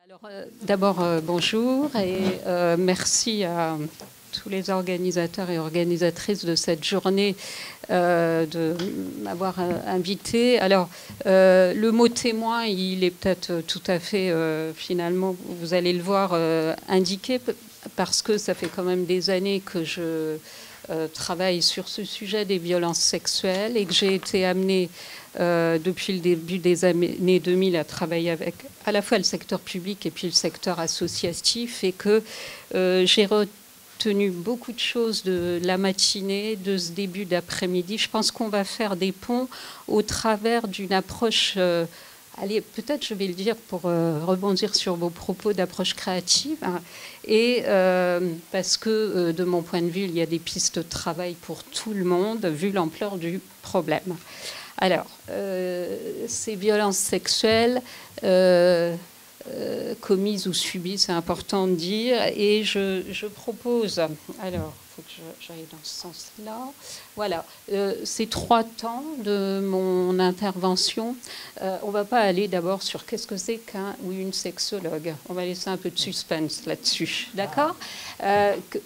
Alors, d'abord, bonjour et merci à tous les organisateurs et organisatrices de cette journée de m'avoir invité. Alors, le mot témoin, il est peut-être tout à fait, finalement, vous allez le voir, indiqué, parce que ça fait quand même des années que je travaille sur ce sujet des violences sexuelles et que j'ai été amenée depuis le début des années 2000 à travailler avec à la fois le secteur public et puis le secteur associatif, et que j'ai retenu beaucoup de choses de la matinée, de ce début d'après-midi. Je pense qu'on va faire des ponts au travers d'une approche, allez, peut-être je vais le dire pour rebondir sur vos propos d'approche créative, hein, et parce que de mon point de vue, il y a des pistes de travail pour tout le monde, vu l'ampleur du problème. Alors, ces violences sexuelles commises ou subies, c'est important de dire, et je propose, alors, il faut que j'aille dans ce sens-là, voilà, ces 3 temps de mon intervention. On ne va pas aller d'abord sur qu'est-ce que c'est qu'un ou une sexologue. On va laisser un peu de suspense là-dessus, d'accord,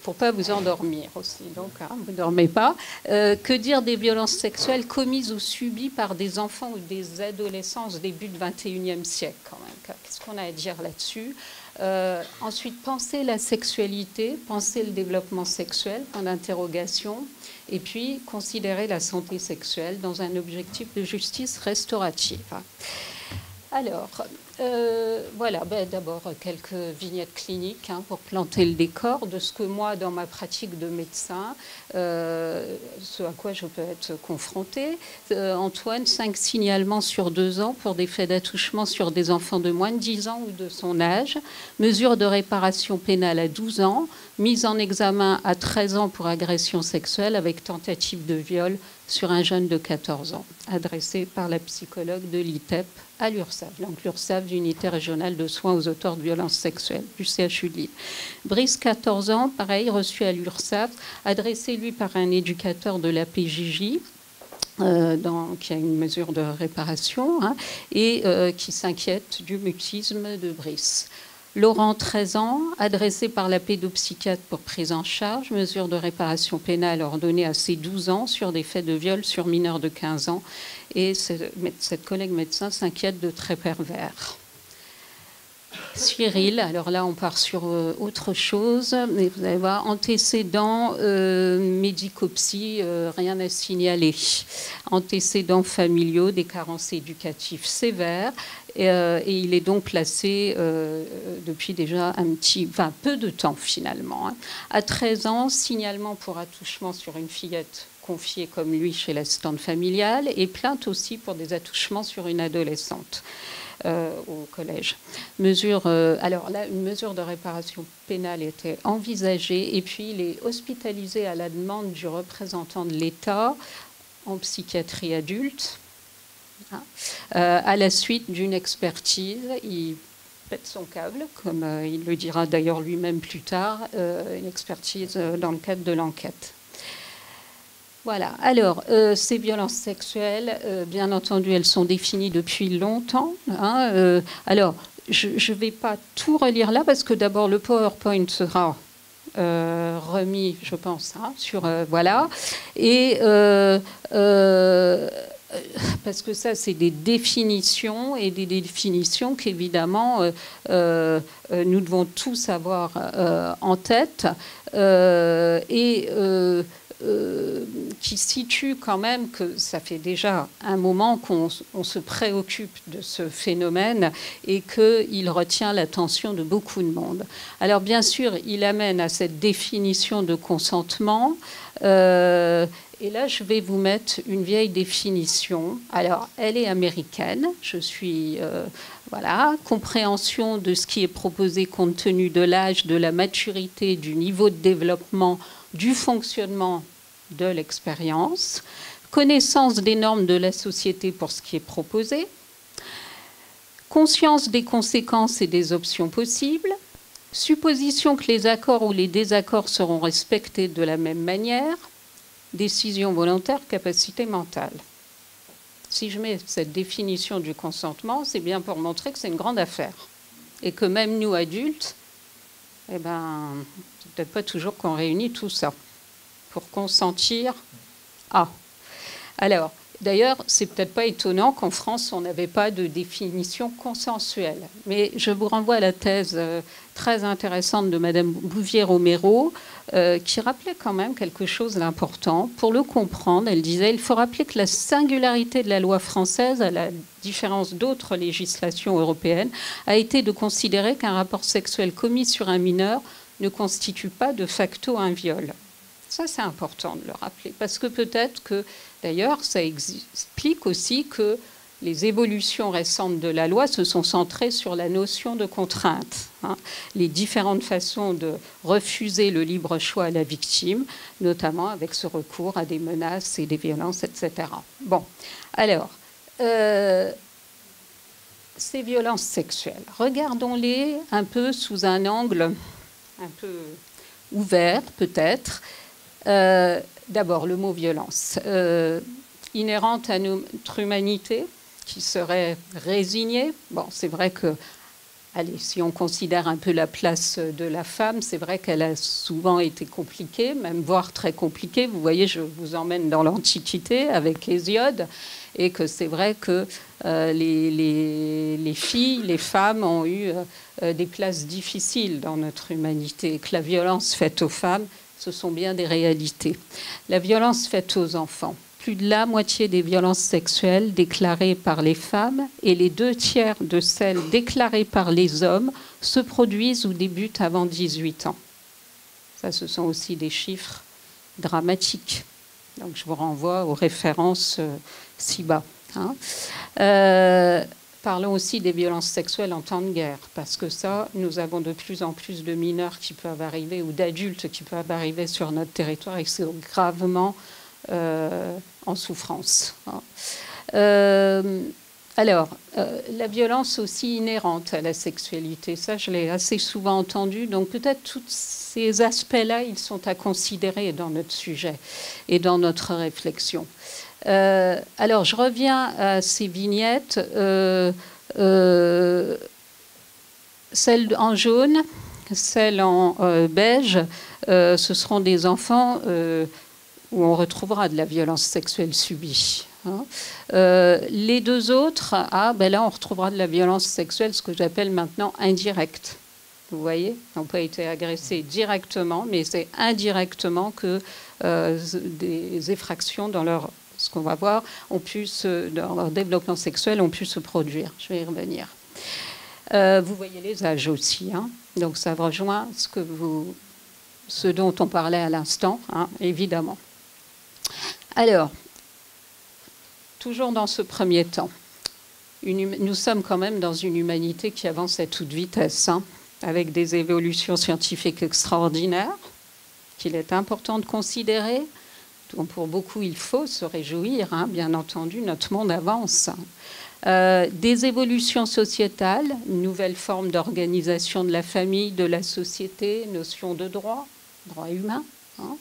pour ne pas vous endormir aussi, donc hein, vous ne dormez pas. Que dire des violences sexuelles commises ou subies par des enfants ou des adolescents au début du XXIe siècle, quand même. Qu'est-ce qu'on a à dire là-dessus? Ensuite, penser la sexualité, penser le développement sexuel, point d'interrogation, et puis considérer la santé sexuelle dans un objectif de justice restaurative. Alors, voilà, d'abord quelques vignettes cliniques hein, pour planter le décor de ce que moi, dans ma pratique de médecin, ce à quoi je peux être confrontée. Antoine, 5 signalements sur 2 ans pour des faits d'attouchement sur des enfants de moins de 10 ans ou de son âge. Mesure de réparation pénale à 12 ans. Mise en examen à 13 ans pour agression sexuelle avec tentative de viol sur un jeune de 14 ans, adressé par la psychologue de l'ITEP à l'URSSAF, donc l'URSSAF, l'unité régionale de soins aux auteurs de violences sexuelles, du CHU de Lille. Brice, 14 ans, pareil, reçu à l'URSSAF, adressé lui par un éducateur de la PJJ, qui a une mesure de réparation, hein, et qui s'inquiète du mutisme de Brice. Laurent, 13 ans, adressé par la pédopsychiatre pour prise en charge, mesure de réparation pénale ordonnée à ses 12 ans sur des faits de viol sur mineurs de 15 ans. Et cette collègue médecin s'inquiète de traits pervers. Cyril, alors là on part sur autre chose, mais vous allez voir, antécédents médicopsie, rien à signaler. Antécédents familiaux, des carences éducatives sévères, et il est donc placé depuis déjà peu de temps finalement. Hein. À 13 ans, signalement pour attouchement sur une fillette confiée comme lui chez l'assistante familiale, et plainte aussi pour des attouchements sur une adolescente. Au collège. Alors là, une mesure de réparation pénale était envisagée, et puis il est hospitalisé à la demande du représentant de l'État en psychiatrie adulte, hein, à la suite d'une expertise. Il pète son câble, comme il le dira d'ailleurs lui-même plus tard, une expertise dans le cadre de l'enquête. Voilà. Alors, ces violences sexuelles, bien entendu, elles sont définies depuis longtemps. Hein, alors, je ne vais pas tout relire là, parce que d'abord, le PowerPoint sera remis, je pense, hein, sur... voilà. Et... parce que ça, c'est des définitions, et des définitions qu'évidemment, nous devons tous avoir en tête. Qui situe quand même que ça fait déjà un moment qu'on se préoccupe de ce phénomène et qu'il retient l'attention de beaucoup de monde. Alors bien sûr, il amène à cette définition de consentement. Et là, je vais vous mettre une vieille définition. Alors, elle est américaine. Je suis... voilà, compréhension de ce qui est proposé compte tenu de l'âge, de la maturité, du niveau de développement, du fonctionnement de l'expérience, connaissance des normes de la société pour ce qui est proposé, conscience des conséquences et des options possibles, supposition que les accords ou les désaccords seront respectés de la même manière, décision volontaire, capacité mentale. Si je mets cette définition du consentement, c'est bien pour montrer que c'est une grande affaire. et que même nous, adultes, eh ben, c'est peut-être pas toujours qu'on réunit tout ça pour consentir à. Alors, d'ailleurs, c'est peut-être pas étonnant qu'en France, on n'avait pas de définition consensuelle. Mais je vous renvoie à la thèse très intéressante de Madame Bouvier-Romero, qui rappelait quand même quelque chose d'important. Pour le comprendre, elle disait, il faut rappeler que la singularité de la loi française, à la différence d'autres législations européennes, a été de considérer qu'un rapport sexuel commis sur un mineur ne constitue pas de facto un viol. Ça, c'est important de le rappeler, parce que peut-être que, d'ailleurs, ça explique aussi que les évolutions récentes de la loi se sont centrées sur la notion de contrainte, hein, les différentes façons de refuser le libre choix à la victime, notamment avec ce recours à des menaces et des violences, etc. Bon, alors, ces violences sexuelles, regardons-les un peu sous un angle un peu ouvert, peut-être. D'abord, le mot violence, inhérente à notre humanité, qui serait résignée. Bon, c'est vrai que, allez, si on considère un peu la place de la femme, c'est vrai qu'elle a souvent été compliquée, même voire très compliquée. Vous voyez, je vous emmène dans l'Antiquité avec Hésiode, et que c'est vrai que les filles, les femmes ont eu des places difficiles dans notre humanité, et que la violence faite aux femmes, ce sont bien des réalités. La violence faite aux enfants. Plus de la moitié des violences sexuelles déclarées par les femmes et les 2/3 de celles déclarées par les hommes se produisent ou débutent avant 18 ans. Ça, ce sont aussi des chiffres dramatiques. Donc, je vous renvoie aux références ci-bas. Hein. Parlons aussi des violences sexuelles en temps de guerre, parce que ça, nous avons de plus en plus de mineurs qui peuvent arriver, ou d'adultes qui peuvent arriver sur notre territoire et qui sont gravement en souffrance. Alors, la violence aussi inhérente à la sexualité, ça je l'ai assez souvent entendu, donc peut-être tous ces aspects-là, ils sont à considérer dans notre sujet et dans notre réflexion. Alors, je reviens à ces vignettes. Celle en jaune, celle en beige, ce seront des enfants où on retrouvera de la violence sexuelle subie. Hein. Les deux autres, ben là, on retrouvera de la violence sexuelle, ce que j'appelle maintenant indirecte. Vous voyez, ils n'ont pas été agressés directement, mais c'est indirectement que des effractions dans leur... ce qu'on va voir, dans leur développement sexuel, ont pu se produire. Je vais y revenir. Vous voyez les âges aussi. Hein. Donc ça rejoint ce dont on parlait à l'instant, hein, évidemment. Alors, toujours dans ce premier temps, nous sommes quand même dans une humanité qui avance à toute vitesse, hein, avec des évolutions scientifiques extraordinaires, qu'il est important de considérer. Donc pour beaucoup, il faut se réjouir, hein, bien entendu, notre monde avance. Des évolutions sociétales, une nouvelle forme d'organisation de la famille, de la société, notion de droit humain. Hein.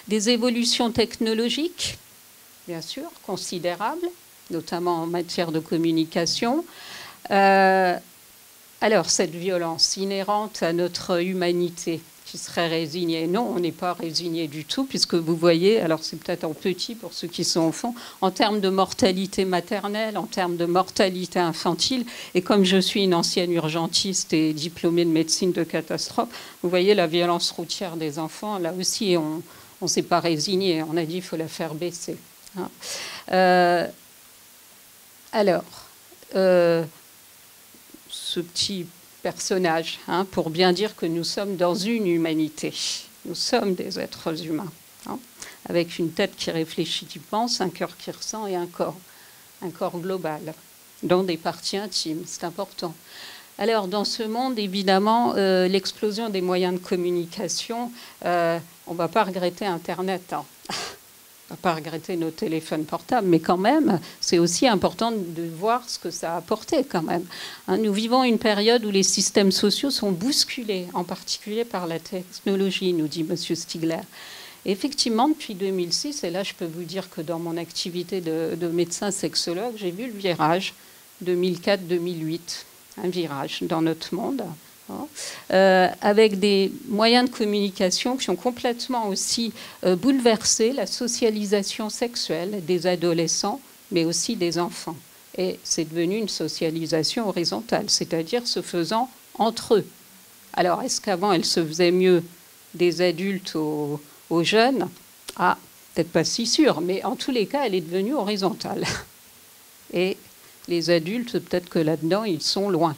Des évolutions technologiques, bien sûr, considérables, notamment en matière de communication. Alors, cette violence inhérente à notre humanité, qui serait résigné. Non, on n'est pas résigné du tout, puisque vous voyez, alors c'est peut-être en petit pour ceux qui sont enfants, en termes de mortalité maternelle, en termes de mortalité infantile, et comme je suis une ancienne urgentiste et diplômée de médecine de catastrophe, vous voyez la violence routière des enfants, là aussi on ne s'est pas résigné, on a dit qu'il faut la faire baisser. Hein. Ce petit personnage, hein, pour bien dire que nous sommes dans une humanité. Nous sommes des êtres humains, hein, avec une tête qui réfléchit, qui pense, un cœur qui ressent et un corps global, dont des parties intimes, c'est important. Alors, dans ce monde, évidemment, l'explosion des moyens de communication, on ne va pas regretter Internet, hein. On ne va pas regretter nos téléphones portables, mais quand même, c'est aussi important de voir ce que ça a apporté quand même. Hein, nous vivons une période où les systèmes sociaux sont bousculés, en particulier par la technologie, nous dit M. Stigler. Et effectivement, depuis 2006, et là je peux vous dire que dans mon activité de médecin sexologue, j'ai vu le virage 2004-2008, un virage dans notre monde. avec des moyens de communication qui ont complètement aussi bouleversé la socialisation sexuelle des adolescents, mais aussi des enfants. Et c'est devenu une socialisation horizontale, c'est-à-dire se faisant entre eux. Alors, est-ce qu'avant, elle se faisait mieux des adultes aux jeunes? Ah, peut-être pas si sûr, mais en tous les cas, elle est devenue horizontale. Et les adultes, peut-être que là-dedans, ils sont loin.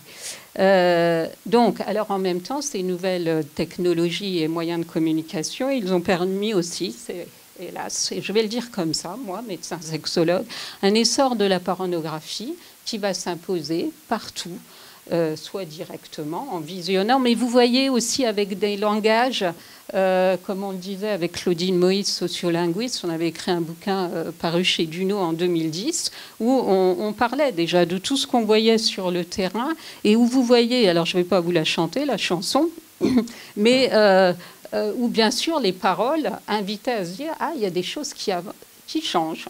Donc, alors en même temps, ces nouvelles technologies et moyens de communication, ils ont permis aussi, hélas, et je vais le dire comme ça, moi, médecin sexologue, un essor de la pornographie qui va s'imposer partout, soit directement en visionnant, mais vous voyez aussi avec des langages, comme on le disait avec Claudine Moïse, sociolinguiste, on avait écrit un bouquin paru chez Duno en 2010, où on parlait déjà de tout ce qu'on voyait sur le terrain, et où vous voyez, alors je ne vais pas vous la chanter, la chanson, mais où bien sûr les paroles invitaient à se dire « Ah, il y a des choses qui changent ».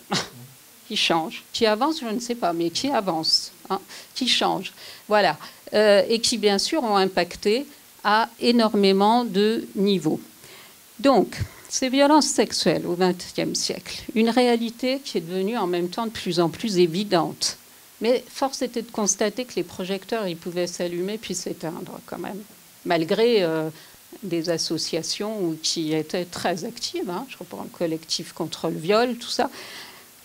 Qui changent, qui avancent, je ne sais pas, mais qui avancent, hein, qui changent. Voilà. Et qui, bien sûr, ont impacté à énormément de niveaux. Donc, ces violences sexuelles au XXe siècle, une réalité qui est devenue en même temps de plus en plus évidente. Mais force était de constater que les projecteurs, ils pouvaient s'allumer puis s'éteindre quand même, malgré des associations qui étaient très actives. Hein, je reprends le collectif contre le viol, tout ça.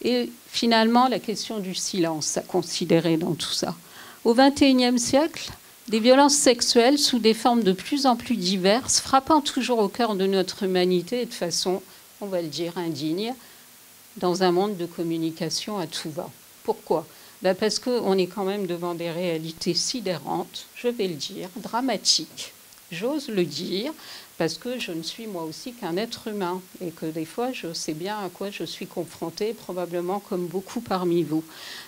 Et finalement, la question du silence à considérer dans tout ça. Au XXIe siècle, des violences sexuelles sous des formes de plus en plus diverses, frappant toujours au cœur de notre humanité et de façon, on va le dire, indigne, dans un monde de communication à tout va. Pourquoi ? Ben parce qu'on est quand même devant des réalités sidérantes, je vais le dire, dramatiques. J'ose le dire, parce que je ne suis moi aussi qu'un être humain et que des fois je sais bien à quoi je suis confrontée, probablement comme beaucoup parmi vous.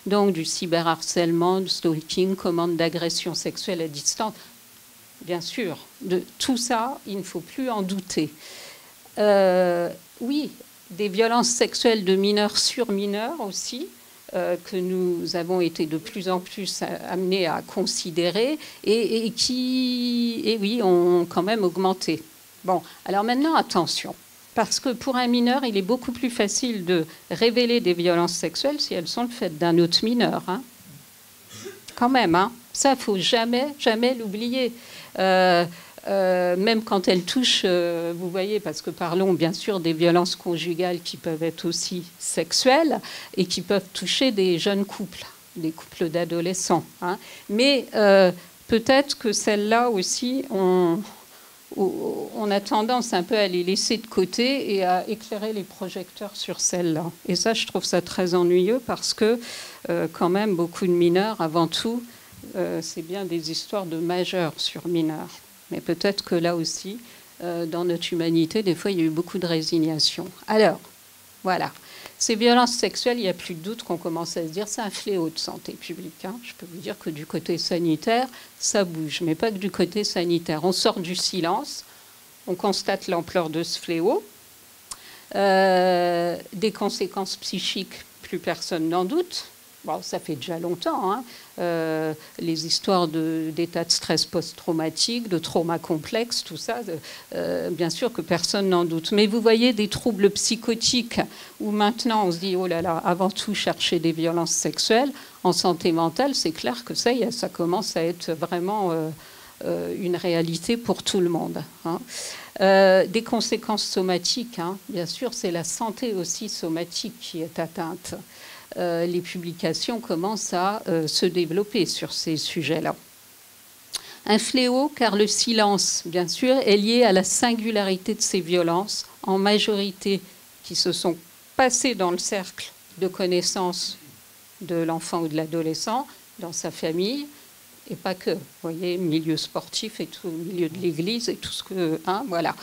Donc du cyberharcèlement, du stalking, commande d'agression sexuelle à distance. Bien sûr, de tout ça, il ne faut plus en douter. Oui, des violences sexuelles de mineurs sur mineurs aussi, que nous avons été de plus en plus amenés à considérer et qui, oui, ont quand même augmenté. Bon, alors maintenant, attention, parce que pour un mineur, il est beaucoup plus facile de révéler des violences sexuelles si elles sont le fait d'un autre mineur. Hein. Quand même, hein. Ça, il ne faut jamais, jamais l'oublier. Même quand elles touchent, vous voyez, parce que parlons bien sûr des violences conjugales qui peuvent être aussi sexuelles et qui peuvent toucher des jeunes couples, des couples d'adolescents. Hein. Mais peut-être que celles-là aussi, on a tendance un peu à les laisser de côté et à éclairer les projecteurs sur celles-là. Et ça, je trouve ça très ennuyeux parce que quand même, beaucoup de mineurs, avant tout, c'est bien des histoires de majeurs sur mineurs. Mais peut-être que là aussi, dans notre humanité, des fois, il y a eu beaucoup de résignation. Alors, voilà. Ces violences sexuelles, il n'y a plus de doute qu'on commence à se dire c'est un fléau de santé publique. Hein. Je peux vous dire que du côté sanitaire, ça bouge, mais pas que du côté sanitaire. On sort du silence, on constate l'ampleur de ce fléau. Des conséquences psychiques, plus personne n'en doute. Bon, ça fait déjà longtemps, hein. Les histoires d'état de stress post-traumatique, de trauma complexe, tout ça, bien sûr que personne n'en doute. Mais vous voyez des troubles psychotiques où maintenant on se dit, oh là là, avant tout chercher des violences sexuelles, en santé mentale, c'est clair que ça commence à être vraiment une réalité pour tout le monde. Hein. Des conséquences somatiques, hein. Bien sûr, c'est la santé aussi somatique qui est atteinte. Les publications commencent à se développer sur ces sujets-là. Un fléau, car le silence, bien sûr, est lié à la singularité de ces violences, en majorité qui se sont passées dans le cercle de connaissance de l'enfant ou de l'adolescent, dans sa famille, et pas que, vous voyez, milieu sportif et tout, milieu de l'église et tout ce que... Hein, voilà.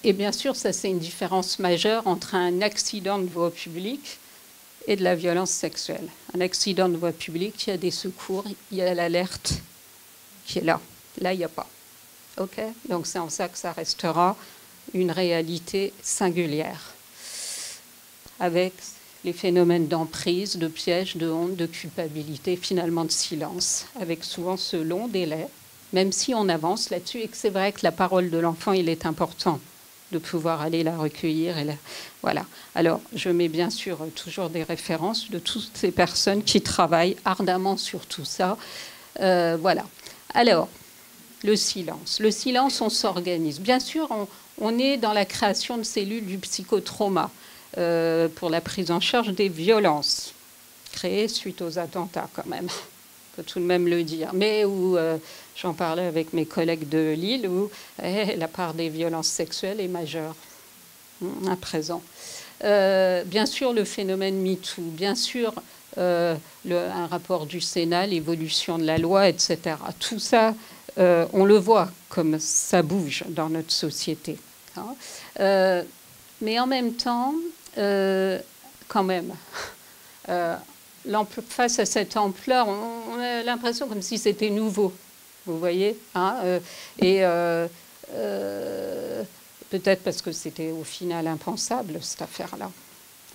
Et bien sûr, ça c'est une différence majeure entre un accident de voie publique et de la violence sexuelle. Un accident de voie publique, il y a des secours, il y a l'alerte qui est là. Là, il n'y a pas. OK ? Donc, c'est en ça que ça restera une réalité singulière. Avec les phénomènes d'emprise, de piège, de honte, de culpabilité, finalement de silence, avec souvent ce long délai même si on avance là-dessus, et que c'est vrai que la parole de l'enfant, il est important de pouvoir aller la recueillir. Voilà. Alors, je mets bien sûr toujours des références de toutes ces personnes qui travaillent ardemment sur tout ça. Voilà. Alors, le silence. Le silence, on s'organise. Bien sûr, on est dans la création de cellules du psychotrauma pour la prise en charge des violences créées suite aux attentats, quand même. Il faut tout de même le dire. Mais où j'en parlais avec mes collègues de Lille, où la part des violences sexuelles est majeure à présent. Bien sûr, le phénomène MeToo. Bien sûr, un rapport du Sénat, l'évolution de la loi, etc. Tout ça, on le voit comme ça bouge dans notre société. Hein. Mais en même temps, quand même, face à cette ampleur, on a l'impression comme si c'était nouveau. Vous voyez, hein, et peut-être parce que c'était au final impensable, cette affaire-là.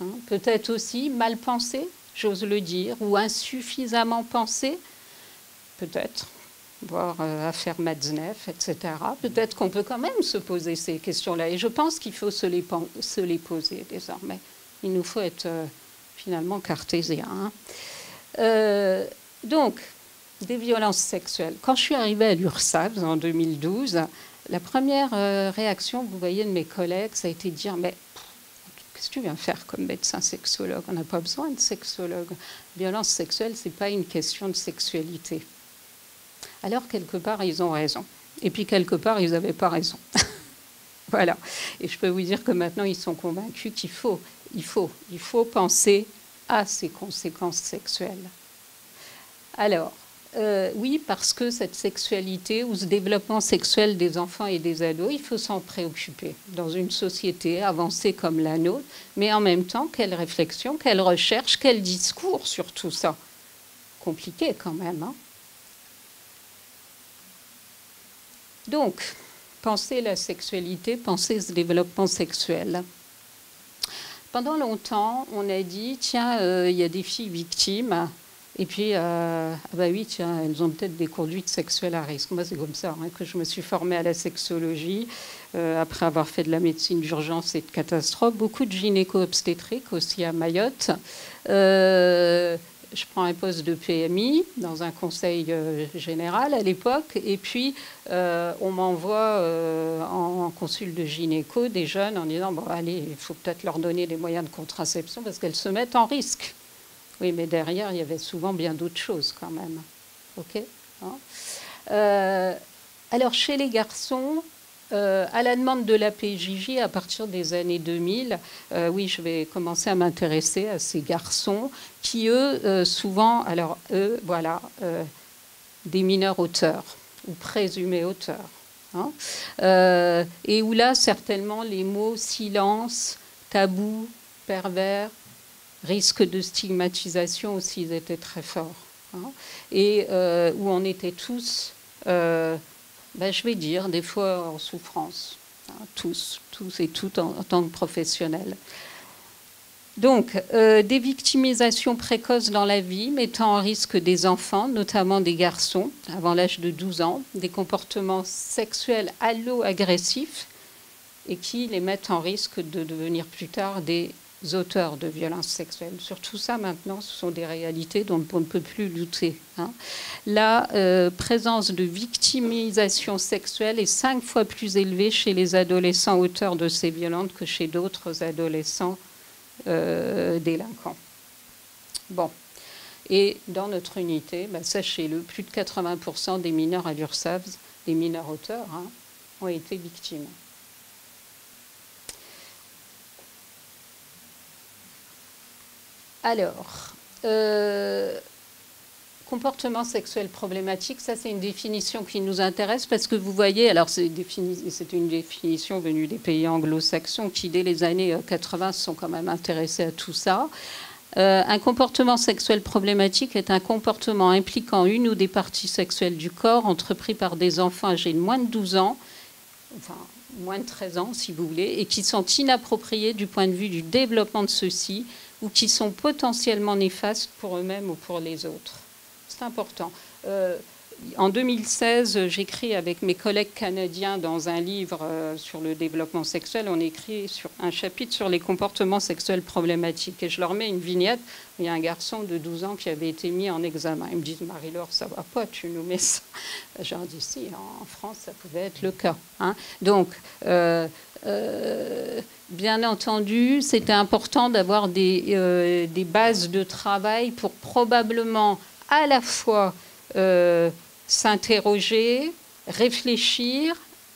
Hein. Peut-être aussi mal pensé, j'ose le dire, ou insuffisamment pensé, peut-être, voire affaire Matzneff, etc. Peut-être qu'on peut quand même se poser ces questions-là. Et je pense qu'il faut se les poser désormais. Il nous faut être finalement cartésien. Hein. Donc, des violences sexuelles. Quand je suis arrivée à l'URSSAF en 2012, la première réaction, vous voyez, de mes collègues, ça a été de dire, mais qu'est-ce que tu viens faire comme médecin sexologue? On n'a pas besoin de sexologue. Violence sexuelle, ce n'est pas une question de sexualité. Alors, quelque part, ils ont raison. Et puis, quelque part, ils n'avaient pas raison. Voilà. Et je peux vous dire que maintenant, ils sont convaincus qu'il faut penser à ces conséquences sexuelles. Alors, oui, parce que cette sexualité ou ce développement sexuel des enfants et des ados, il faut s'en préoccuper dans une société avancée comme la nôtre, mais en même temps, quelle réflexion, quelle recherche, quel discours sur tout ça. Compliqué quand même, hein. Donc, penser la sexualité, penser ce développement sexuel. Pendant longtemps, on a dit, tiens, il y a des filles victimes, et puis, ah bah oui, tiens, elles ont peut-être des conduites sexuelles à risque. Moi, c'est comme ça hein, que je me suis formée à la sexologie, après avoir fait de la médecine d'urgence et de catastrophe, beaucoup de gynéco-obstétrique aussi à Mayotte. Je prends un poste de PMI dans un conseil général à l'époque, et puis on m'envoie en consul de gynéco des jeunes en disant, bon, allez, il faut peut-être leur donner des moyens de contraception parce qu'elles se mettent en risque. Oui, mais derrière, il y avait souvent bien d'autres choses quand même. OK, hein. Alors, chez les garçons, à la demande de la PJJ, à partir des années 2000, oui, je vais commencer à m'intéresser à ces garçons qui, eux, souvent, alors eux, voilà, des mineurs auteurs ou présumés auteurs. Hein, et où là, certainement, les mots silence, tabou, pervers, risque de stigmatisation aussi, ils étaient très forts. Hein, et où on était tous, je vais dire, des fois en souffrance, hein, tous et toutes en tant que professionnels. Donc, des victimisations précoces dans la vie, mettant en risque des enfants, notamment des garçons, avant l'âge de 12 ans, des comportements sexuels allo-agressifs et qui les mettent en risque de devenir plus tard des auteurs de violences sexuelles. Sur tout ça, maintenant, ce sont des réalités dont on ne peut plus lutter. Hein. La présence de victimisation sexuelle est 5 fois plus élevée chez les adolescents auteurs de ces violences que chez d'autres adolescents délinquants. Bon. Et dans notre unité, sachez-le, plus de 80% des mineurs à l'URSSAF, des mineurs auteurs, hein, ont été victimes. Alors, comportement sexuel problématique, ça c'est une définition qui nous intéresse parce que vous voyez, alors c'est une définition venue des pays anglo-saxons qui dès les années 80 se sont quand même intéressés à tout ça. Un comportement sexuel problématique est un comportement impliquant une ou des parties sexuelles du corps entrepris par des enfants âgés de moins de 12 ans, enfin moins de 13 ans si vous voulez, et qui sont inappropriés du point de vue du développement de ceux-ci, ou qui sont potentiellement néfastes pour eux-mêmes ou pour les autres. C'est important. En 2016, j'écris avec mes collègues canadiens dans un livre sur le développement sexuel. On écrit sur un chapitre sur les comportements sexuels problématiques. Et je leur mets une vignette. Il y a un garçon de 12 ans qui avait été mis en examen. Ils me disent, Marie-Laure, ça va pas, tu nous mets ça. Je leur dis, si, en France, ça pouvait être le cas. Hein. Donc, bien entendu, c'était important d'avoir des bases de travail pour probablement à la fois s'interroger, réfléchir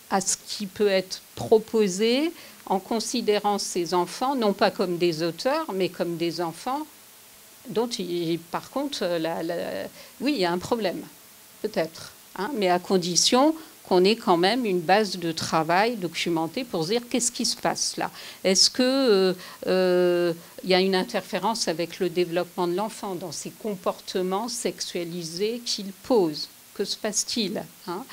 à ce qui peut être proposé en considérant ces enfants, non pas comme des auteurs, mais comme des enfants dont, par contre, oui, il y a un problème, peut-être, hein, mais à condition qu'on ait quand même une base de travail documentée pour dire qu'est-ce qui se passe là. Est-ce qu'il y a une interférence avec le développement de l'enfant dans ses comportements sexualisés qu'il pose? Que se passe-t-il, hein?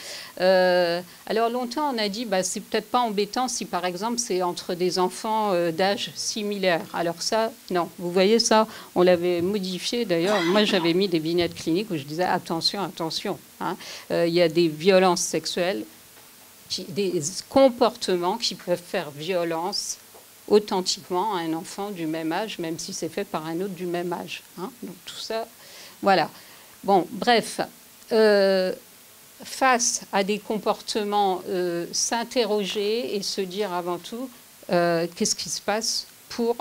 Alors longtemps, on a dit, bah, c'est peut-être pas embêtant si, par exemple, c'est entre des enfants d'âge similaire. Alors ça, non. Vous voyez ça, on l'avait modifié. D'ailleurs, moi, j'avais mis des vignettes cliniques où je disais, attention, attention. Hein. Il y a des violences sexuelles, des comportements qui peuvent faire violence authentiquement à un enfant du même âge, même si c'est fait par un autre du même âge. Hein. Donc tout ça, voilà. Bon, bref. Face à des comportements, s'interroger et se dire avant tout qu'est-ce qui se passe pour,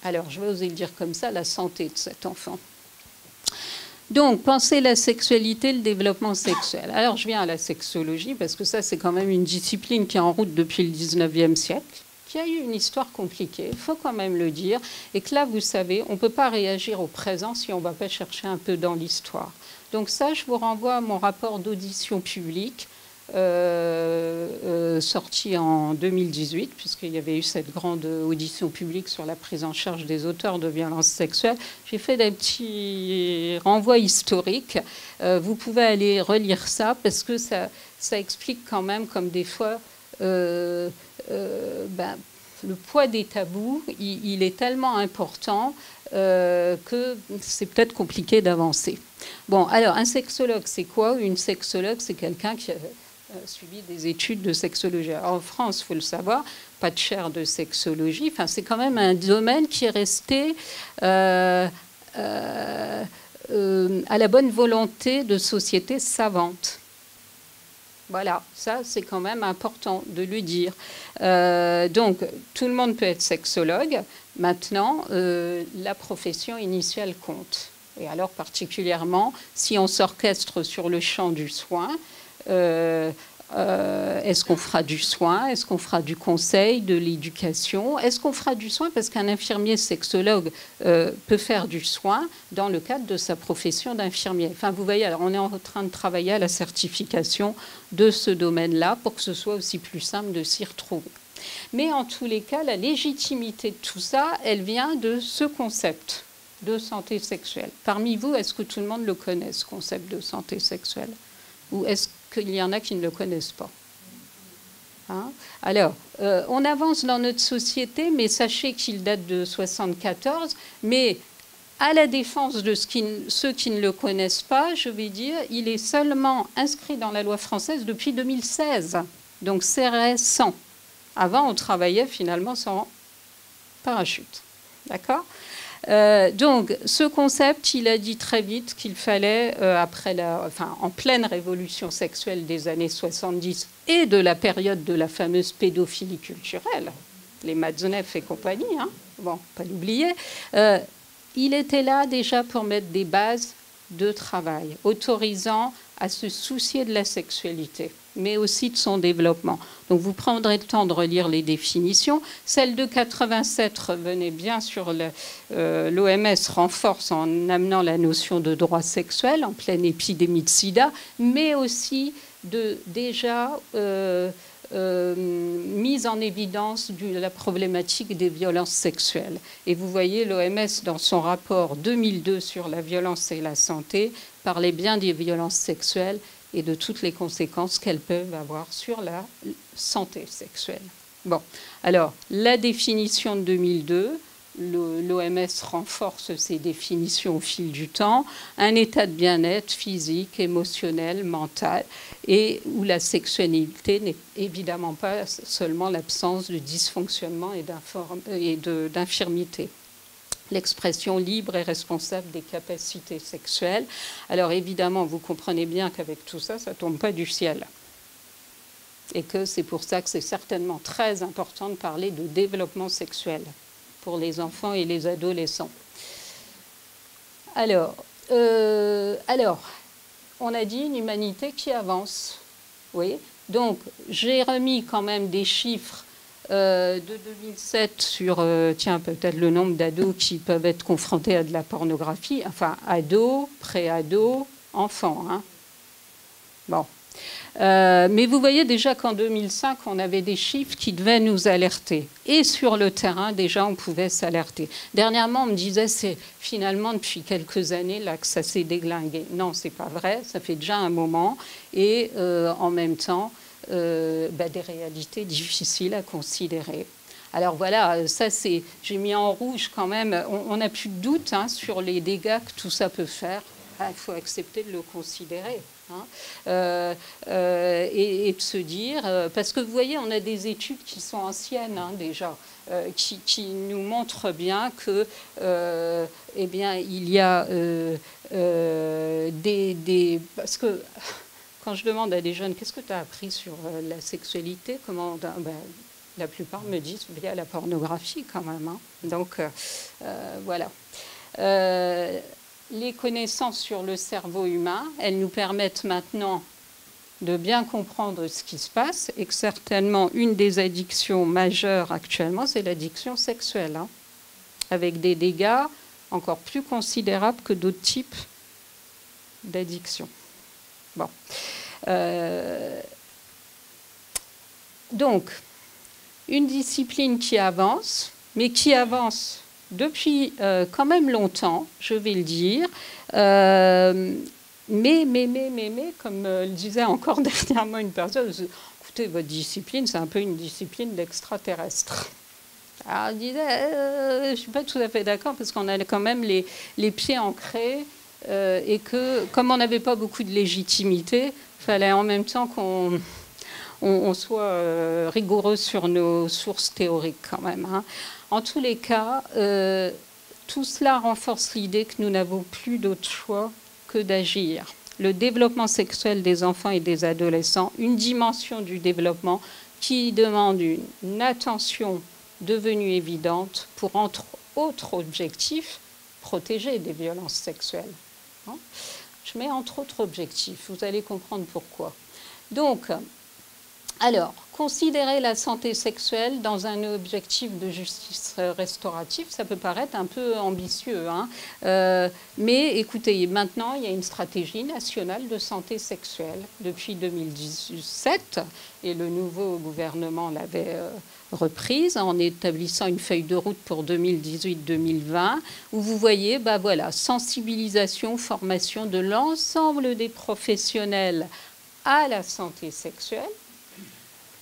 alors je vais oser le dire comme ça, la santé de cet enfant. Donc, penser la sexualité, le développement sexuel. Alors, je viens à la sexologie parce que ça, c'est quand même une discipline qui est en route depuis le 19e siècle, qui a eu une histoire compliquée, il faut quand même le dire, et que là, vous savez, on ne peut pas réagir au présent si on ne va pas chercher un peu dans l'histoire. Donc ça, je vous renvoie à mon rapport d'audition publique sorti en 2018, puisqu'il y avait eu cette grande audition publique sur la prise en charge des auteurs de violences sexuelles. J'ai fait des petits renvois historiques. Vous pouvez aller relire ça, parce que ça explique quand même, comme des fois, le poids des tabous, il est tellement important que c'est peut-être compliqué d'avancer. Bon, alors, un sexologue, c'est quoi? Une sexologue, c'est quelqu'un qui a suivi des études de sexologie. Alors, en France, il faut le savoir, pas de chaire de sexologie. Enfin, c'est quand même un domaine qui est resté à la bonne volonté de sociétés savantes. Voilà, ça, c'est quand même important de le dire. Donc, tout le monde peut être sexologue. Maintenant, la profession initiale compte. Et alors, particulièrement, si on s'orchestre sur le champ du soin, est-ce qu'on fera du soin? Est-ce qu'on fera du conseil, de l'éducation? Est-ce qu'on fera du soin? Parce qu'un infirmier sexologue peut faire du soin dans le cadre de sa profession d'infirmier. Enfin, vous voyez, alors on est en train de travailler à la certification de ce domaine-là pour que ce soit aussi plus simple de s'y retrouver. Mais en tous les cas, la légitimité de tout ça, elle vient de ce concept de santé sexuelle. Parmi vous, est-ce que tout le monde le connaît, ce concept de santé sexuelle? Ou est-ce qu'il y en a qui ne le connaissent pas? Hein? Alors, on avance dans notre société, mais sachez qu'il date de 1974. Mais à la défense de ceux qui ne le connaissent pas, je vais dire, il est seulement inscrit dans la loi française depuis 2016. Donc c'est récent. Avant, on travaillait finalement sans parachute. D'accord ? Donc, ce concept, il a dit très vite qu'il fallait, en pleine révolution sexuelle des années 70 et de la période de la fameuse pédophilie culturelle, les Matzneff et compagnie, hein, bon, pas l'oublier, il était là déjà pour mettre des bases de travail, autorisant à se soucier de la sexualité, mais aussi de son développement. Donc vous prendrez le temps de relire les définitions. Celle de 87 revenait bien sur l'OMS renforce en amenant la notion de droit sexuel en pleine épidémie de sida, mais aussi déjà mise en évidence de la problématique des violences sexuelles. Et vous voyez, l'OMS, dans son rapport 2002 sur la violence et la santé, parlait bien des violences sexuelles et de toutes les conséquences qu'elles peuvent avoir sur la santé sexuelle. Bon, alors, la définition de 2002, l'OMS renforce ces définitions au fil du temps, un état de bien-être physique, émotionnel, mental, et où la sexualité n'est évidemment pas seulement l'absence de dysfonctionnement et d'infirmité. L'expression libre et responsable des capacités sexuelles. Alors évidemment, vous comprenez bien qu'avec tout ça, ça ne tombe pas du ciel. Et que c'est pour ça que c'est certainement très important de parler de développement sexuel pour les enfants et les adolescents. Alors, on a dit une humanité qui avance. Oui. Donc, j'ai remis quand même des chiffres de 2007 sur, tiens, peut-être le nombre d'ados qui peuvent être confrontés à de la pornographie, enfin, ados, pré-ados, enfants. Hein. Bon. Mais vous voyez déjà qu'en 2005, on avait des chiffres qui devaient nous alerter. Et sur le terrain, déjà, on pouvait s'alerter. Dernièrement, on me disait, c'est finalement depuis quelques années là que ça s'est déglingué. Non, c'est pas vrai, ça fait déjà un moment. Et en même temps, des réalités difficiles à considérer. Alors voilà, ça c'est, j'ai mis en rouge quand même, on n'a plus de doute hein, sur les dégâts que tout ça peut faire. Il faut accepter de le considérer. Hein, et de se dire, parce que vous voyez, on a des études qui sont anciennes hein, déjà, qui nous montrent bien que, eh bien, il y a parce que quand je demande à des jeunes, qu'est-ce que tu as appris sur la sexualité, comment, la plupart me disent via la pornographie quand même. Hein. Donc voilà. Les connaissances sur le cerveau humain, elles nous permettent maintenant de bien comprendre ce qui se passe et que certainement une des addictions majeures actuellement, c'est l'addiction sexuelle, hein, avec des dégâts encore plus considérables que d'autres types d'addictions. Bon. Donc, une discipline qui avance, mais qui avance depuis quand même longtemps, je vais le dire, mais, comme le disait encore dernièrement une personne, écoutez, votre discipline, c'est un peu une discipline d'extraterrestre. Alors, je disais, je ne suis pas tout à fait d'accord, parce qu'on a quand même les pieds ancrés, et que, comme on n'avait pas beaucoup de légitimité, il fallait en même temps qu'on soit rigoureux sur nos sources théoriques quand même. Hein. En tous les cas, tout cela renforce l'idée que nous n'avons plus d'autre choix que d'agir. Le développement sexuel des enfants et des adolescents, une dimension du développement qui demande une attention devenue évidente pour, entre autres objectifs, protéger des violences sexuelles. Je mets entre autres objectifs, vous allez comprendre pourquoi. Donc, alors, considérer la santé sexuelle dans un objectif de justice restaurative, ça peut paraître un peu ambitieux. Hein, mais écoutez, maintenant, il y a une stratégie nationale de santé sexuelle depuis 2017, et le nouveau gouvernement l'avait reprise en établissant une feuille de route pour 2018-2020, où vous voyez, voilà, sensibilisation, formation de l'ensemble des professionnels à la santé sexuelle,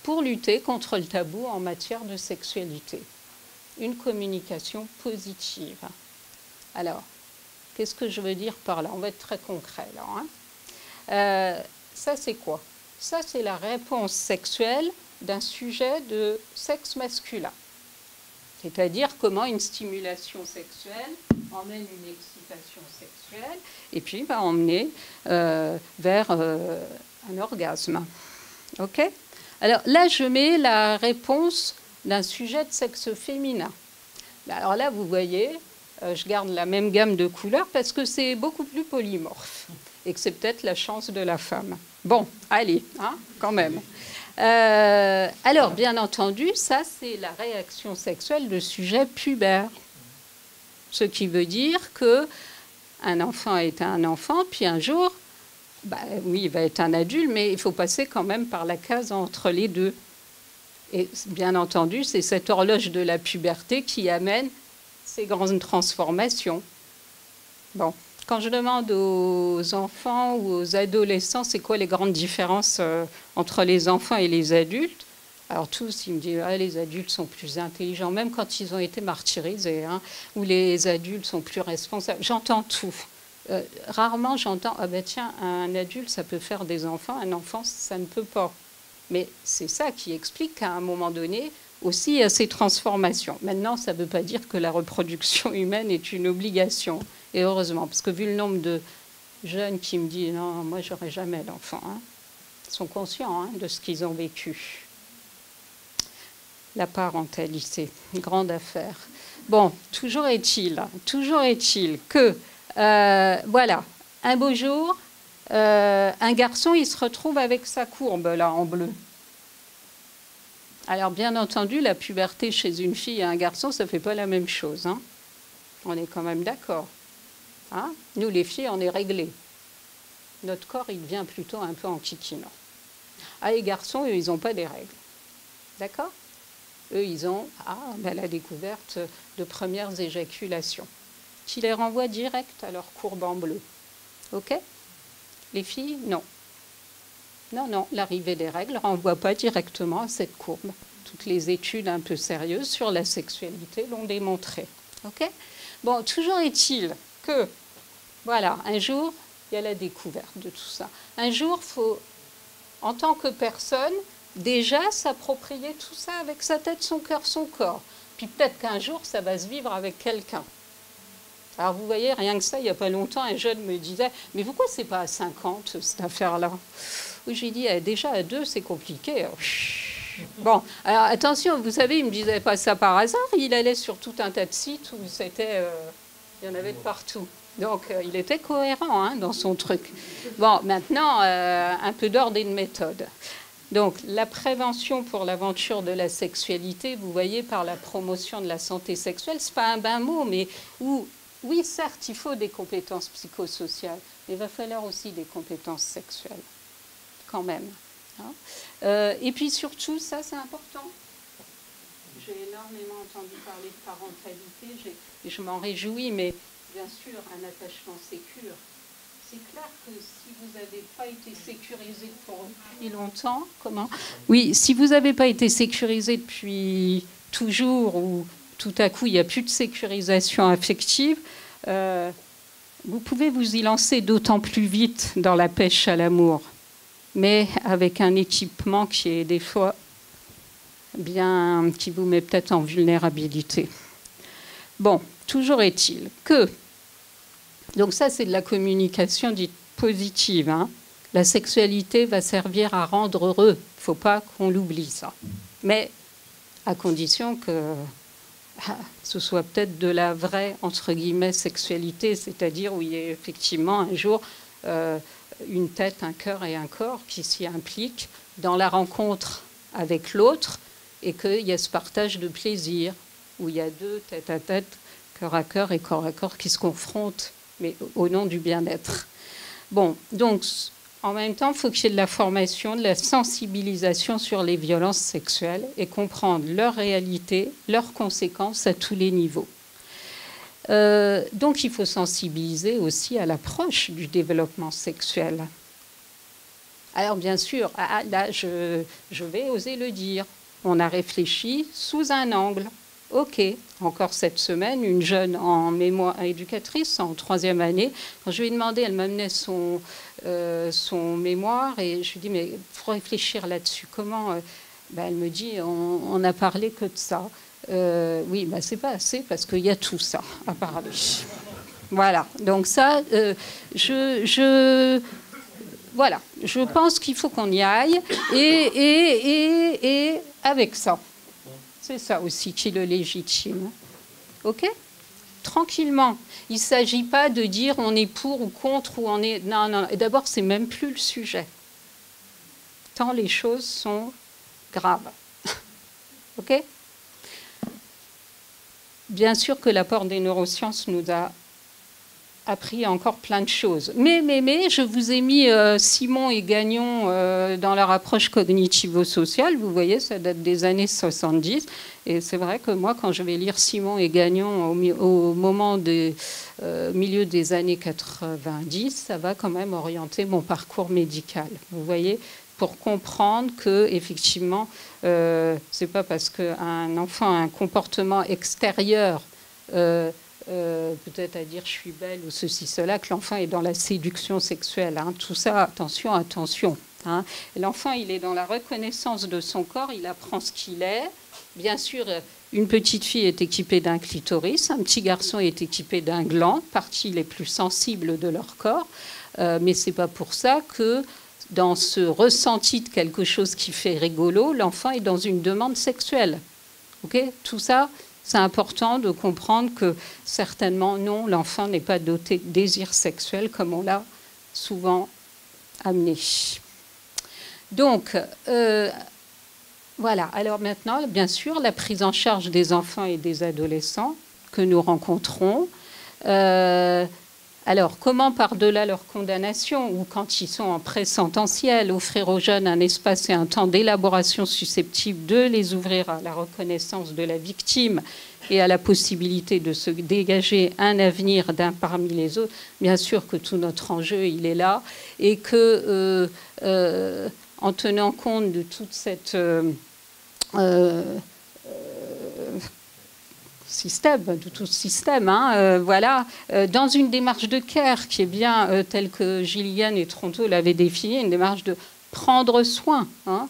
pour lutter contre le tabou en matière de sexualité. Une communication positive. Alors, qu'est-ce que je veux dire par là? On va être très concret là. Hein. Ça, c'est quoi? Ça, c'est la réponse sexuelle d'un sujet de sexe masculin. C'est-à-dire comment une stimulation sexuelle emmène une excitation sexuelle et puis va emmener vers un orgasme. OK ? Alors là, je mets la réponse d'un sujet de sexe féminin. Alors là, vous voyez, je garde la même gamme de couleurs parce que c'est beaucoup plus polymorphe et que c'est peut-être la chance de la femme. Bon, allez, hein, quand même. Alors, bien entendu, ça, c'est la réaction sexuelle de sujet pubère. Ce qui veut dire qu'un enfant est un enfant, puis un jour... oui, il va être un adulte, mais il faut passer quand même par la case entre les deux. Et bien entendu, c'est cette horloge de la puberté qui amène ces grandes transformations. Bon, quand je demande aux enfants ou aux adolescents, c'est quoi les grandes différences entre les enfants et les adultes? Alors tous, ils me disent, ah, les adultes sont plus intelligents, même quand ils ont été martyrisés, hein, ou les adultes sont plus responsables. J'entends tout. Rarement j'entends, ah ben tiens, un adulte, ça peut faire des enfants, un enfant, ça ne peut pas. Mais c'est ça qui explique qu'à un moment donné, aussi, il y a ces transformations. Maintenant, ça ne veut pas dire que la reproduction humaine est une obligation. Et heureusement, parce que vu le nombre de jeunes qui me disent, non, moi, j'aurai jamais d'enfant, hein, ils sont conscients hein, de ce qu'ils ont vécu. La parentalité, grande affaire. Bon, toujours est-il que, voilà, un beau jour, un garçon, il se retrouve avec sa courbe, là, en bleu. Alors, bien entendu, la puberté chez une fille et un garçon, ça ne fait pas la même chose. Hein. On est quand même d'accord. Hein. Nous, les filles, on est réglés. Notre corps, il devient plutôt un peu enquiquinant. Ah, les garçons, eux, ils n'ont pas des règles. D'accord ? Eux, ils ont la découverte de premières éjaculations, qui les renvoie direct à leur courbe en bleu. OK ? Les filles, non. Non, l'arrivée des règles ne renvoie pas directement à cette courbe. Toutes les études un peu sérieuses sur la sexualité l'ont démontré. OK ? Bon, toujours est-il que, voilà, un jour, il y a la découverte de tout ça. Un jour, il faut, en tant que personne, déjà s'approprier tout ça avec sa tête, son cœur, son corps. Puis peut-être qu'un jour, ça va se vivre avec quelqu'un. Alors vous voyez, rien que ça, il n'y a pas longtemps, un jeune me disait « Mais pourquoi c'est pas à 50, cette affaire-là » J'ai dit « Déjà à 2, c'est compliqué. » Bon, alors attention, vous savez, il ne me disait pas ça par hasard. Il allait sur tout un tas de sites où c'était... il y en avait de partout. Donc, il était cohérent hein, dans son truc. Bon, maintenant, un peu d'ordre et de méthode. Donc, la prévention pour l'aventure de la sexualité, vous voyez, par la promotion de la santé sexuelle, ce n'est pas un bain mot, mais où, oui, certes, il faut des compétences psychosociales, mais il va falloir aussi des compétences sexuelles, quand même. Hein. Et puis surtout, ça, c'est important. J'ai énormément entendu parler de parentalité, et je m'en réjouis, mais bien sûr, un attachement sécure. C'est clair que si vous n'avez pas été sécurisé depuis longtemps, comment ? Oui, si vous n'avez pas été sécurisé depuis toujours ou tout à coup il n'y a plus de sécurisation affective, vous pouvez vous y lancer d'autant plus vite dans la pêche à l'amour, mais avec un équipement qui est des fois bien, qui vous met peut-être en vulnérabilité. Bon, toujours est-il que donc ça, c'est de la communication dite positive. Hein. La sexualité va servir à rendre heureux. Il ne faut pas qu'on l'oublie, ça. Mais à condition que ce soit peut-être de la vraie, entre guillemets, sexualité, c'est-à-dire où il y a effectivement un jour une tête, un cœur et un corps qui s'y impliquent dans la rencontre avec l'autre et qu'il y a ce partage de plaisir, où il y a deux tête à tête, cœur à cœur et corps à corps qui se confrontent mais au nom du bien-être. Bon, donc, en même temps, il faut qu'il y ait de la formation, de la sensibilisation sur les violences sexuelles et comprendre leur réalité, leurs conséquences à tous les niveaux. Donc, il faut sensibiliser aussi à l'approche du développement sexuel. Alors, bien sûr, là, je vais oser le dire, on a réfléchi sous un angle. OK, encore cette semaine, une jeune en mémoire éducatrice en 3e année, quand je lui ai demandé, elle m'amenait son mémoire et je lui ai dit, mais il faut réfléchir là-dessus. Comment elle me dit, on n'a parlé que de ça. Oui, c'est pas assez parce qu'il y a tout ça à parler. Voilà, donc ça, voilà, je pense qu'il faut qu'on y aille et avec ça. C'est ça aussi qui le légitime. OK ? Tranquillement. Il ne s'agit pas de dire on est pour ou contre ou on est... Non. Et d'abord, ce n'est même plus le sujet. Tant les choses sont graves. OK ? Bien sûr que l'apport des neurosciences nous a appris encore plein de choses. Mais, je vous ai mis Simon et Gagnon dans leur approche cognitivo-sociale. Vous voyez, ça date des années 70. Et c'est vrai que moi, quand je vais lire Simon et Gagnon au moment des milieu des années 90, ça va quand même orienter mon parcours médical. Vous voyez, pour comprendre que effectivement, c'est pas parce qu'un enfant a un comportement extérieur, peut-être à dire je suis belle ou ceci, cela, que l'enfant est dans la séduction sexuelle. Hein. Tout ça, attention, attention. Hein. L'enfant, il est dans la reconnaissance de son corps, il apprend ce qu'il est. Bien sûr, une petite fille est équipée d'un clitoris, un petit garçon est équipé d'un gland, partie les plus sensibles de leur corps. Mais ce n'est pas pour ça que dans ce ressenti de quelque chose qui fait rigolo, l'enfant est dans une demande sexuelle. Okay ? Tout ça, c'est important de comprendre que certainement, non, l'enfant n'est pas doté de désir sexuel comme on l'a souvent amené. Donc, voilà. Alors maintenant, bien sûr, la prise en charge des enfants et des adolescents que nous rencontrons. Alors, comment, par-delà leur condamnation, ou quand ils sont en pré-sententiel, offrir aux jeunes un espace et un temps d'élaboration susceptible de les ouvrir à la reconnaissance de la victime et à la possibilité de se dégager un avenir d'un parmi les autres. Bien sûr que tout notre enjeu, il est là, et que, en tenant compte de toute cette... de tout système, hein, voilà, dans une démarche de care qui est bien telle que Gillian et Tronto l'avaient définie, une démarche de prendre soin. Hein,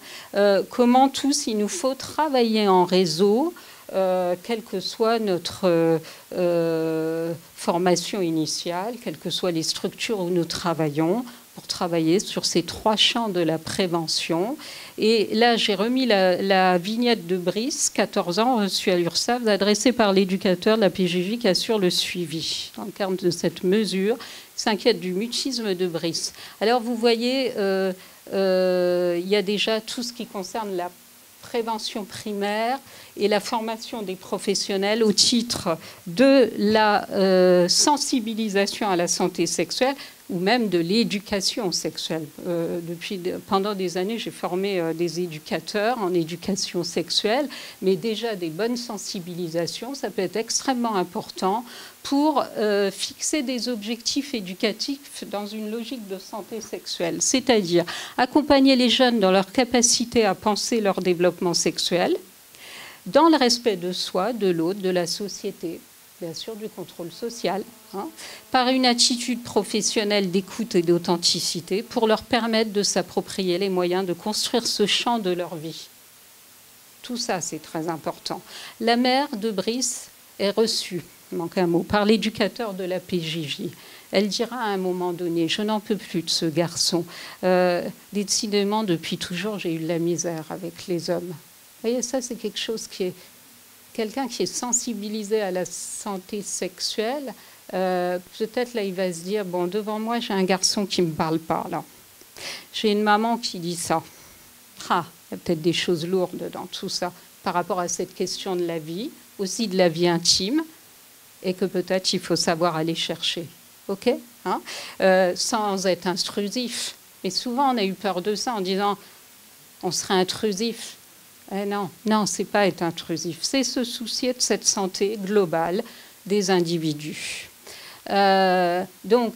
comment tous, il nous faut travailler en réseau, quelle que soit notre formation initiale, quelles que soient les structures où nous travaillons, pour travailler sur ces 3 champs de la prévention. Et là, j'ai remis la vignette de Brice, 14 ans, reçue à l'URSSAF, adressée par l'éducateur de la PJJ qui assure le suivi. Dans le cadre de cette mesure, il s'inquiète du mutisme de Brice. Alors, vous voyez, il y a déjà tout ce qui concerne la prévention primaire et la formation des professionnels au titre de la sensibilisation à la santé sexuelle, ou même de l'éducation sexuelle. Pendant des années, j'ai formé des éducateurs en éducation sexuelle, mais déjà des bonnes sensibilisations, ça peut être extrêmement important pour fixer des objectifs éducatifs dans une logique de santé sexuelle, c'est-à-dire accompagner les jeunes dans leur capacité à penser leur développement sexuel, dans le respect de soi, de l'autre, de la société, bien sûr du contrôle social, hein, par une attitude professionnelle d'écoute et d'authenticité pour leur permettre de s'approprier les moyens de construire ce champ de leur vie. Tout ça, c'est très important. La mère de Brice est reçue, il manque un mot, par l'éducateur de la PJJ. Elle dira à un moment donné, je n'en peux plus de ce garçon. Décidément, depuis toujours, j'ai eu de la misère avec les hommes. Vous voyez, ça, c'est quelque chose qui est... Quelqu'un qui est sensibilisé à la santé sexuelle, peut-être là, il va se dire, bon, devant moi, j'ai un garçon qui ne me parle pas, là. J'ai une maman qui dit ça. Ah, il y a peut-être des choses lourdes dans tout ça par rapport à cette question de la vie, aussi de la vie intime, et que peut-être il faut savoir aller chercher. OK, hein, sans être intrusif. Mais souvent, on a eu peur de ça en disant, on serait intrusif. Non, non, c'est pas être intrusif, c'est se soucier de cette santé globale des individus. Donc,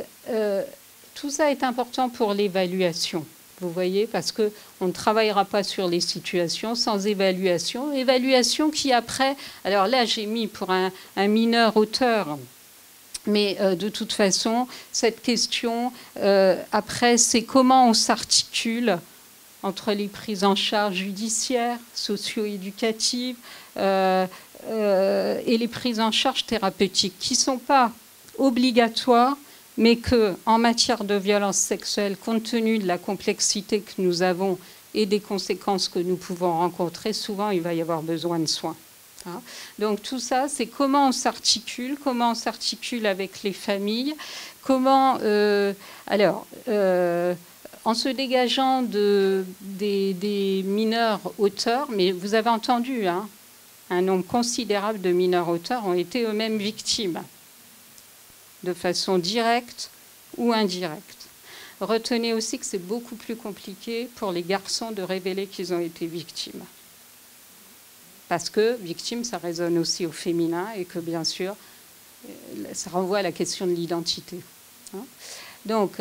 tout ça est important pour l'évaluation, vous voyez, parce qu'on ne travaillera pas sur les situations sans évaluation. Évaluation qui après, alors là j'ai mis pour un mineur auteur, mais de toute façon, cette question, après, c'est comment on s'articule entre les prises en charge judiciaires, socio-éducatives et les prises en charge thérapeutiques, qui ne sont pas obligatoires, mais qu'en matière de violence sexuelle, compte tenu de la complexité que nous avons et des conséquences que nous pouvons rencontrer, souvent il va y avoir besoin de soins. Donc tout ça, c'est comment on s'articule avec les familles, comment... en se dégageant des mineurs auteurs, mais vous avez entendu, hein, un nombre considérable de mineurs auteurs ont été eux-mêmes victimes, de façon directe ou indirecte. Retenez aussi que c'est beaucoup plus compliqué pour les garçons de révéler qu'ils ont été victimes. Parce que victime, ça résonne aussi au féminin et que, bien sûr, ça renvoie à la question de l'identité. Donc,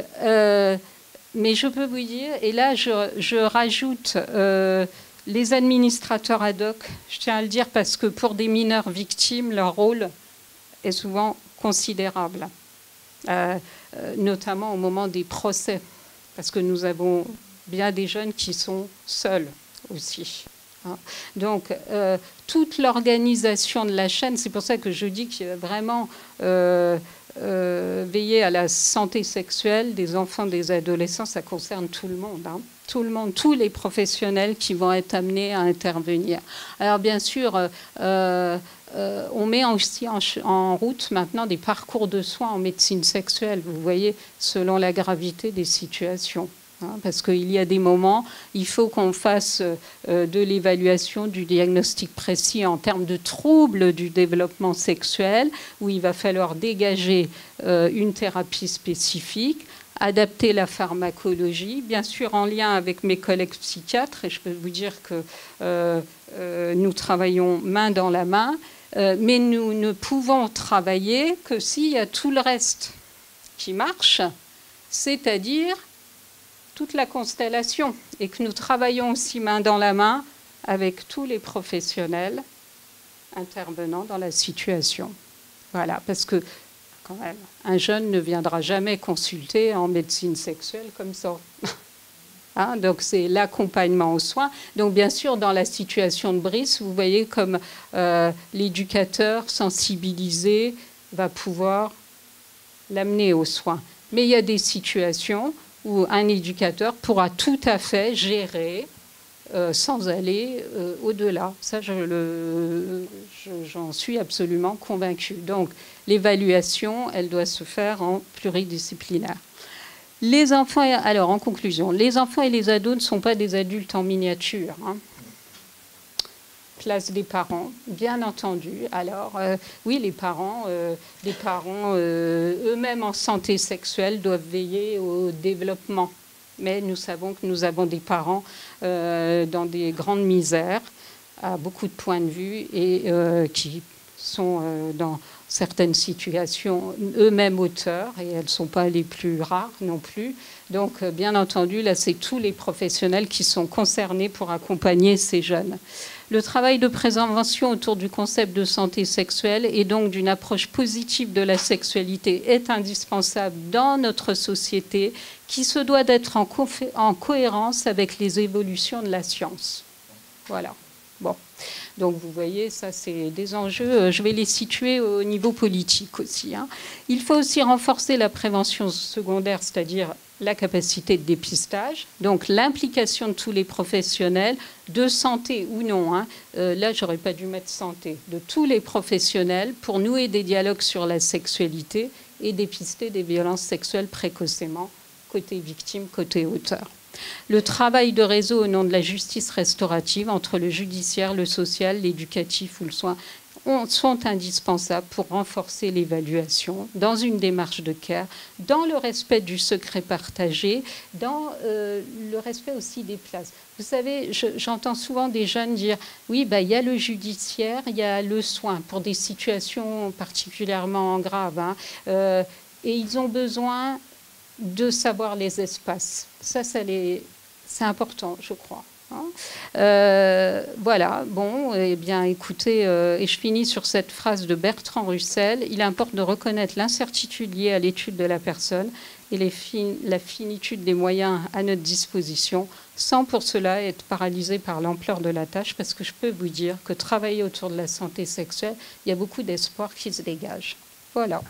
mais je peux vous dire, et là je rajoute les administrateurs ad hoc, je tiens à le dire parce que pour des mineurs victimes, leur rôle est souvent considérable, notamment au moment des procès, parce que nous avons bien des jeunes qui sont seuls aussi. Donc, toute l'organisation de la chaîne, c'est pour ça que je dis qu'il y a vraiment veiller à la santé sexuelle des enfants, des adolescents, ça concerne tout le monde, hein. Tout le monde, tous les professionnels qui vont être amenés à intervenir. Alors bien sûr, on met aussi en route maintenant des parcours de soins en médecine sexuelle, vous voyez, selon la gravité des situations. Parce qu'il y a des moments, il faut qu'on fasse de l'évaluation du diagnostic précis en termes de troubles du développement sexuel, où il va falloir dégager une thérapie spécifique, adapter la pharmacologie, bien sûr en lien avec mes collègues psychiatres, et je peux vous dire que nous travaillons main dans la main, mais nous ne pouvons travailler que s'il y a tout le reste qui marche, c'est-à-dire toute la constellation, et que nous travaillons aussi main dans la main avec tous les professionnels intervenant dans la situation. Voilà, parce que quand même, un jeune ne viendra jamais consulter en médecine sexuelle comme ça. Hein, donc c'est l'accompagnement aux soins. Donc bien sûr, dans la situation de Brice, vous voyez comme l'éducateur sensibilisé va pouvoir l'amener aux soins. Mais il y a des situations où un éducateur pourra tout à fait gérer sans aller au-delà. Ça, j'en suis absolument convaincue. Donc, l'évaluation, elle doit se faire en pluridisciplinaire. Les enfants, alors en conclusion, les enfants et les ados ne sont pas des adultes en miniature, hein. Place des parents, bien entendu. Alors, oui, les parents eux-mêmes en santé sexuelle doivent veiller au développement. Mais nous savons que nous avons des parents dans des grandes misères, à beaucoup de points de vue, et qui sont dans certaines situations eux-mêmes auteurs, et elles ne sont pas les plus rares non plus. Donc, bien entendu, là, c'est tous les professionnels qui sont concernés pour accompagner ces jeunes. Le travail de prévention autour du concept de santé sexuelle et donc d'une approche positive de la sexualité est indispensable dans notre société qui se doit d'être en cohérence avec les évolutions de la science. Voilà. Bon. Donc vous voyez, ça c'est des enjeux, je vais les situer au niveau politique aussi, hein. Il faut aussi renforcer la prévention secondaire, c'est-à-dire la capacité de dépistage, donc l'implication de tous les professionnels, de santé ou non, hein. Là j'aurais pas dû mettre santé, de tous les professionnels pour nouer des dialogues sur la sexualité et dépister des violences sexuelles précocement, côté victime, côté auteur. Le travail de réseau au nom de la justice restaurative entre le judiciaire, le social, l'éducatif ou le soin sont indispensables pour renforcer l'évaluation dans une démarche de care, dans le respect du secret partagé, dans le respect aussi des places. Vous savez, j'entends souvent des jeunes dire « oui, bah, il y a le judiciaire, il y a le soin pour des situations particulièrement graves, hein, et ils ont besoin de savoir les espaces. » Ça c'est important, je crois. Voilà, bon, eh bien, écoutez, et je finis sur cette phrase de Bertrand Russell, il importe de reconnaître l'incertitude liée à l'étude de la personne et la finitude des moyens à notre disposition, sans pour cela être paralysé par l'ampleur de la tâche, parce que je peux vous dire que travailler autour de la santé sexuelle, il y a beaucoup d'espoir qui se dégage. Voilà.